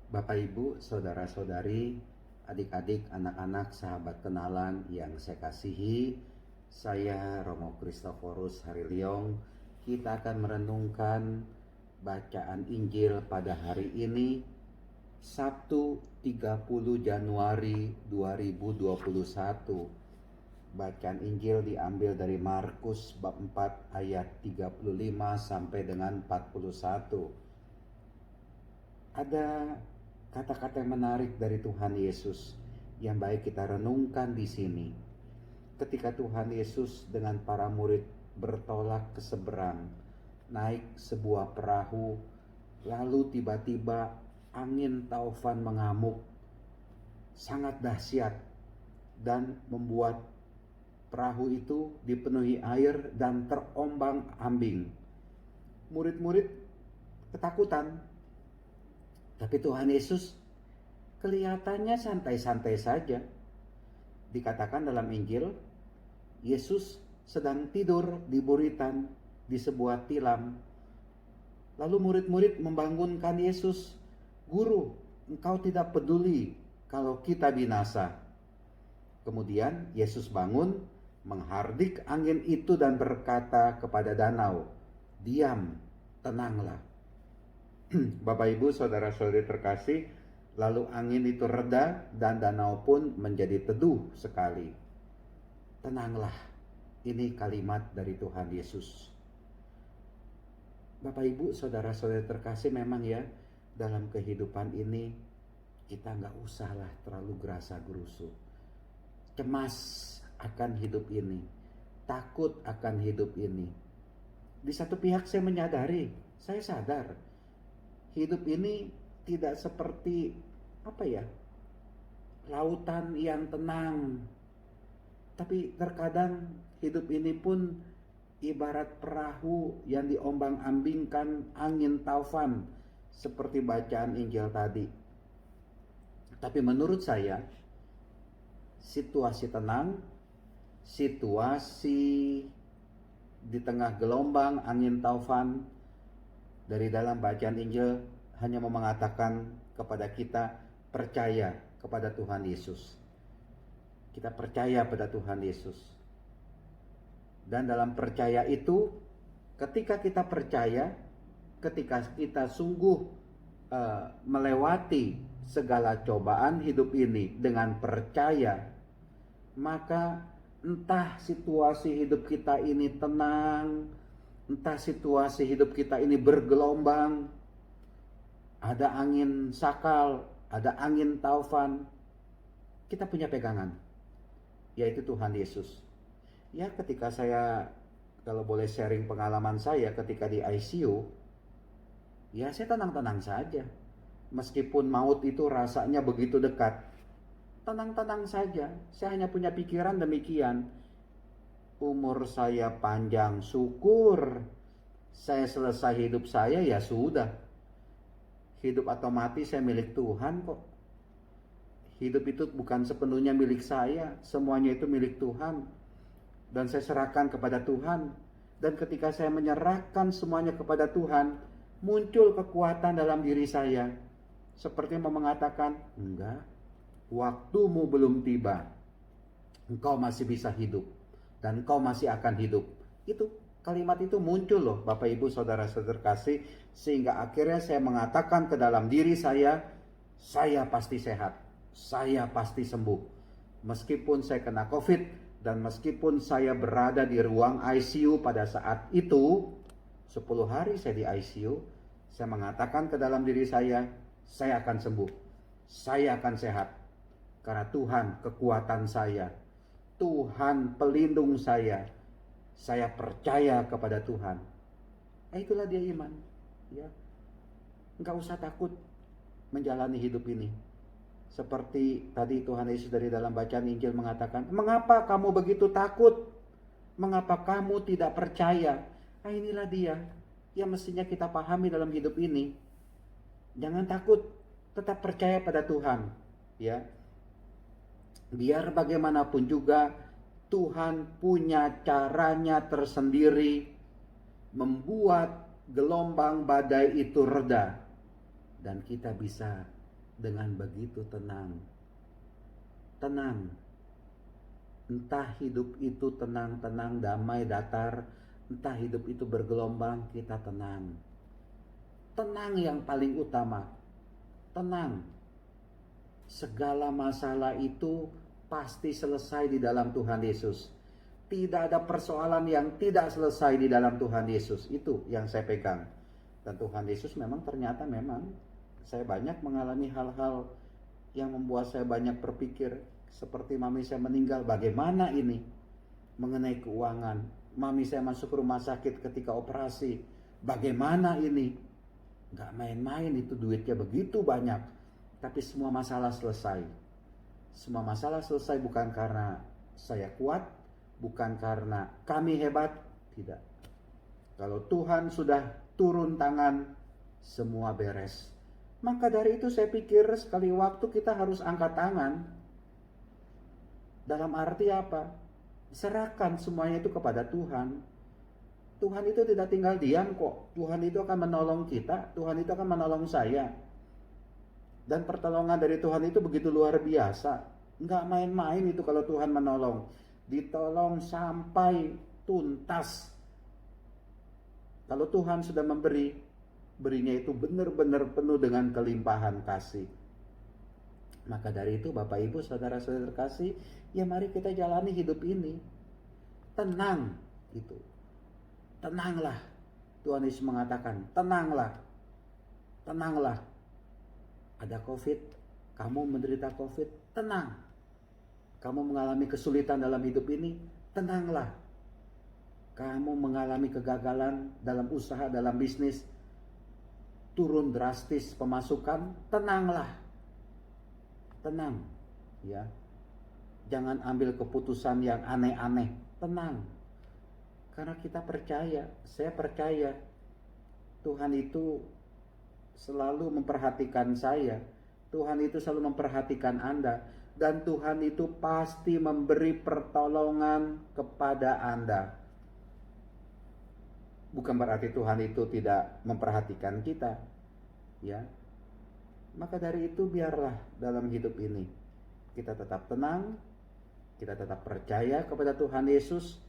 Bapak Ibu, saudara-saudari, adik-adik, anak-anak, sahabat kenalan yang saya kasihi, saya Romo Kristoforus Hariliong. Kita akan merenungkan bacaan Injil pada hari ini, Sabtu 30 Januari 2021. Bacaan Injil diambil dari Markus bab 4 ayat 35 sampai dengan 41. Ada kata-kata yang menarik dari Tuhan Yesus yang baik kita renungkan di sini. Ketika Tuhan Yesus dengan para murid bertolak ke seberang, naik sebuah perahu, lalu tiba-tiba angin taufan mengamuk, sangat dahsyat, dan membuat perahu itu dipenuhi air dan terombang-ambing. Murid-murid ketakutan. Tapi Tuhan Yesus kelihatannya santai-santai saja. Dikatakan dalam Injil, Yesus sedang tidur di buritan di sebuah tilam. Lalu murid-murid membangunkan Yesus, "Guru, engkau tidak peduli kalau kita binasa." Kemudian Yesus bangun, menghardik angin itu dan berkata kepada danau, "Diam, tenanglah." Bapak Ibu, saudara-saudari terkasih, lalu angin itu reda dan danau pun menjadi teduh sekali. Tenanglah, ini kalimat dari Tuhan Yesus. Bapak Ibu, saudara-saudari terkasih, memang ya dalam kehidupan ini kita nggak usahlah terlalu gerasa gerusu. Cemas akan hidup ini, takut akan hidup ini. Di satu pihak saya menyadari, saya sadar hidup ini tidak seperti lautan yang tenang. Tapi terkadang hidup ini pun ibarat perahu yang diombang-ambingkan angin taufan seperti bacaan Injil tadi. Tapi menurut saya, situasi tenang, situasi di tengah gelombang angin taufan, dari dalam bacaan Injil hanya mau mengatakan kepada kita percaya kepada Tuhan Yesus. Kita percaya pada Tuhan Yesus. Dan dalam percaya itu, ketika kita percaya, ketika kita sungguh melewati segala cobaan hidup ini dengan percaya, maka entah situasi hidup kita ini tenang, entah situasi hidup kita ini bergelombang, ada angin sakal, ada angin taufan, kita punya pegangan, yaitu Tuhan Yesus. Ya, ketika saya, kalau boleh sharing pengalaman saya ketika di ICU, ya saya tenang-tenang saja. Meskipun maut itu rasanya begitu dekat, tenang-tenang saja. Saya hanya punya pikiran demikian. Umur saya panjang, syukur. Saya selesai hidup saya, ya sudah. Hidup atau mati saya milik Tuhan kok. Hidup itu bukan sepenuhnya milik saya, semuanya itu milik Tuhan. Dan saya serahkan kepada Tuhan. Dan ketika saya menyerahkan semuanya kepada Tuhan, muncul kekuatan dalam diri saya. Seperti mau mengatakan, enggak, waktumu belum tiba. Engkau masih bisa hidup. Dan kau masih akan hidup. Itu kalimat itu muncul loh Bapak Ibu saudara-saudara terkasih, sehingga akhirnya saya mengatakan ke dalam diri saya pasti sehat, saya pasti sembuh. Meskipun saya kena COVID dan meskipun saya berada di ruang ICU pada saat itu, 10 hari saya di ICU, saya mengatakan ke dalam diri saya akan sembuh, saya akan sehat. Karena Tuhan kekuatan saya, Tuhan pelindung saya percaya kepada Tuhan. Itulah dia iman. Ya, enggak usah takut menjalani hidup ini. Seperti tadi Tuhan Yesus dari dalam bacaan Injil mengatakan, "Mengapa kamu begitu takut? Mengapa kamu tidak percaya?" Nah, inilah dia yang mestinya kita pahami dalam hidup ini. Jangan takut, tetap percaya pada Tuhan. Ya, biar bagaimanapun juga Tuhan punya caranya tersendiri membuat gelombang badai itu reda dan kita bisa dengan begitu tenang. Tenang. Entah hidup itu tenang-tenang, damai, datar, entah hidup itu bergelombang, kita tenang. Tenang yang paling utama. Tenang. Segala masalah itu pasti selesai di dalam Tuhan Yesus. Tidak ada persoalan yang tidak selesai di dalam Tuhan Yesus. Itu yang saya pegang. Dan Tuhan Yesus memang ternyata saya banyak mengalami hal-hal yang membuat saya banyak berpikir. Seperti mami saya meninggal, bagaimana ini? Mengenai keuangan. Mami saya masuk rumah sakit ketika operasi. Bagaimana ini? Gak main-main, itu duitnya begitu banyak. Tapi semua masalah selesai. Semua masalah selesai bukan karena saya kuat, bukan karena kami hebat, tidak. Kalau Tuhan sudah turun tangan, semua beres. Maka dari itu saya pikir sekali waktu kita harus angkat tangan. Dalam arti apa? Serahkan semuanya itu kepada Tuhan. Tuhan itu tidak tinggal diam kok. Tuhan itu akan menolong kita. Tuhan itu akan menolong saya. Dan pertolongan dari Tuhan itu begitu luar biasa. Nggak main-main itu kalau Tuhan menolong. Ditolong sampai tuntas. Kalau Tuhan sudah memberi, berinya itu benar-benar penuh dengan kelimpahan kasih. Maka dari itu Bapak Ibu saudara-saudara kasih, ya mari kita jalani hidup ini. Tenang itu. Tenanglah. Tuhan Yesus mengatakan, tenanglah. Tenanglah. Ada COVID, kamu menderita COVID, tenang. Kamu mengalami kesulitan dalam hidup ini, tenanglah. Kamu mengalami kegagalan dalam usaha, dalam bisnis, turun drastis pemasukan, tenanglah. Tenang, ya. Jangan ambil keputusan yang aneh-aneh, tenang. Karena kita percaya, saya percaya Tuhan itu selalu memperhatikan saya. Tuhan itu selalu memperhatikan Anda. Dan Tuhan itu pasti memberi pertolongan kepada Anda. Bukan berarti Tuhan itu tidak memperhatikan kita, ya. Maka dari itu biarlah dalam hidup ini kita tetap tenang, kita tetap percaya kepada Tuhan Yesus.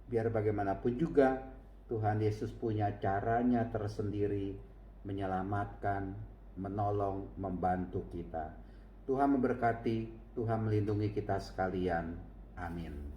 Biar bagaimanapun juga Tuhan Yesus punya caranya tersendiri menyelamatkan, menolong, membantu kita. Tuhan memberkati, Tuhan melindungi kita sekalian. Amin.